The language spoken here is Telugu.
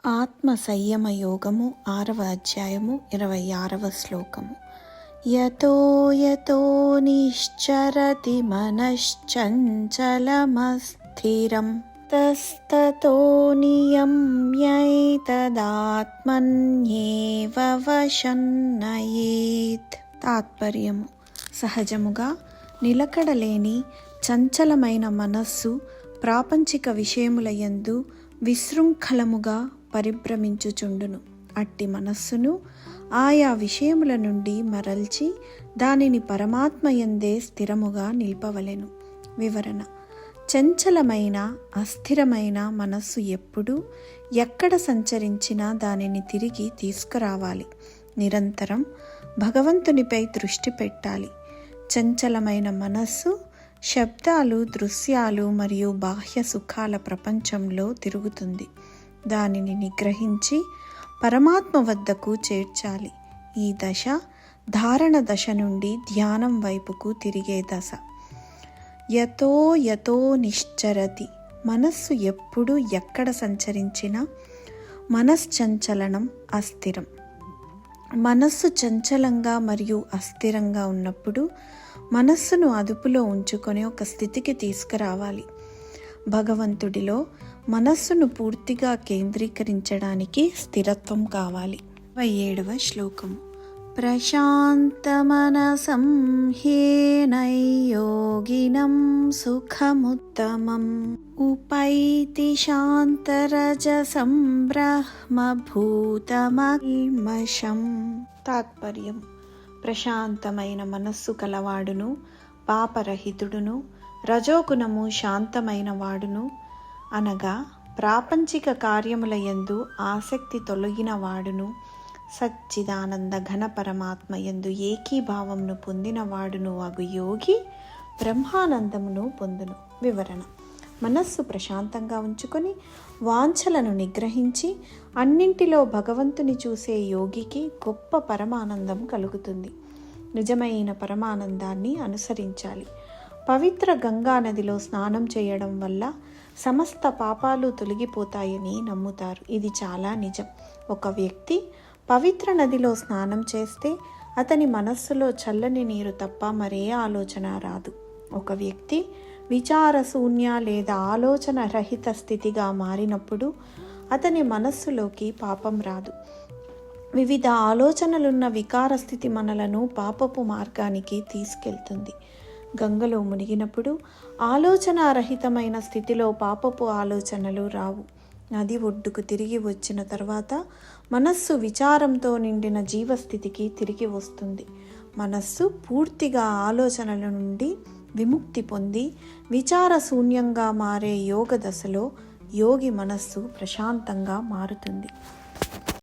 ఆత్మ సంయమ యోగము 6వ అధ్యాయము 26వ శ్లోకము. యతో యతో నిశ్చరతి మనశ్చంచలమస్థిరం తస్తతో నియమ్యైతదాత్మన్యేవ వశన్నయేత్. తాత్పర్యము: సహజముగా నిలకడలేని చంచలమైన మనస్సు ప్రాపంచిక విషయముల యందు విశృంఖలముగా పరిభ్రమించుచుండును. అట్టి మనస్సును ఆయా విషయముల నుండి మరల్చి దానిని పరమాత్మ యందే స్థిరముగా నిల్పవలెను. వివరణ: చంచలమైన అస్థిరమైన మనస్సు ఎప్పుడు ఎక్కడ సంచరించినా దానిని తిరిగి తీసుకురావాలి. నిరంతరం భగవంతునిపై దృష్టి పెట్టాలి. చంచలమైన మనస్సు శబ్దాలు, దృశ్యాలు మరియు బాహ్య సుఖాల ప్రపంచంలో తిరుగుతుంది. దానిని నిగ్రహించి పరమాత్మ వద్దకు చేర్చాలి. ఈ దశ ధారణ దశ నుండి ధ్యానం వైపుకు తిరిగే దశ. యతో యతో నిశ్చరతి, మనస్సు ఎప్పుడు ఎక్కడ సంచరించినా మనశ్చంచలనం అస్థిరం. మనస్సు చంచలంగా మరియు అస్థిరంగా ఉన్నప్పుడు మనస్సును అదుపులో ఉంచుకొని ఒక స్థితికి తీసుకురావాలి. భగవంతుడిలో మనస్సును పూర్తిగా కేంద్రీకరించడానికి స్థిరత్వం కావాలి. 27వ శ్లోకము. ప్రశాంతమనసం హ్యేనయోగినం సుఖముత్తమం ఉపైతి శాంతరజసం బ్రహ్మభూతమల్మషం. తాత్పర్యం: ప్రశాంతమైన మనస్సు కలవాడును, పాపరహితుడును, రజోగుణము శాంతమైన వాడును, అనగా ప్రాపంచిక కార్యముల యందు ఆసక్తి తొలగిన వాడును, సచ్చిదానంద ఘన పరమాత్మ యందు ఏకీభావమును పొందిన వాడును అగు యోగి బ్రహ్మానందమును పొందును. వివరణ: మనస్సు ప్రశాంతంగా ఉంచుకొని వాంఛలను నిగ్రహించి అన్నింటిలో భగవంతుని చూసే యోగికి గొప్ప పరమానందం కలుగుతుంది. నిజమైన పరమానందాన్ని అనుసరించాలి. పవిత్ర గంగా నదిలో స్నానం చేయడం వల్ల సమస్త పాపాలు తొలగిపోతాయని నమ్ముతారు. ఇది చాలా నిజం. ఒక వ్యక్తి పవిత్ర నదిలో స్నానం చేస్తే అతని మనస్సులో చల్లని నీరు తప్ప మరే ఆలోచన రాదు. ఒక వ్యక్తి విచారశూన్య లేదా ఆలోచన రహిత స్థితిగా మారినప్పుడు అతని మనస్సులోకి పాపం రాదు. వివిధ ఆలోచనలున్న వికార స్థితి మనలను పాపపు మార్గానికి తీసుకెళ్తుంది. గంగలో మునిగినప్పుడు ఆలోచనారహితమైన స్థితిలో పాపపు ఆలోచనలు రావు. నది ఒడ్డుకు తిరిగి వచ్చిన తర్వాత మనస్సు విచారంతో నిండిన జీవస్థితికి తిరిగి వస్తుంది. మనస్సు పూర్తిగా ఆలోచనల నుండి విముక్తి పొంది విచారశూన్యంగా మారే యోగ దశలో యోగి మనస్సు ప్రశాంతంగా మారుతుంది.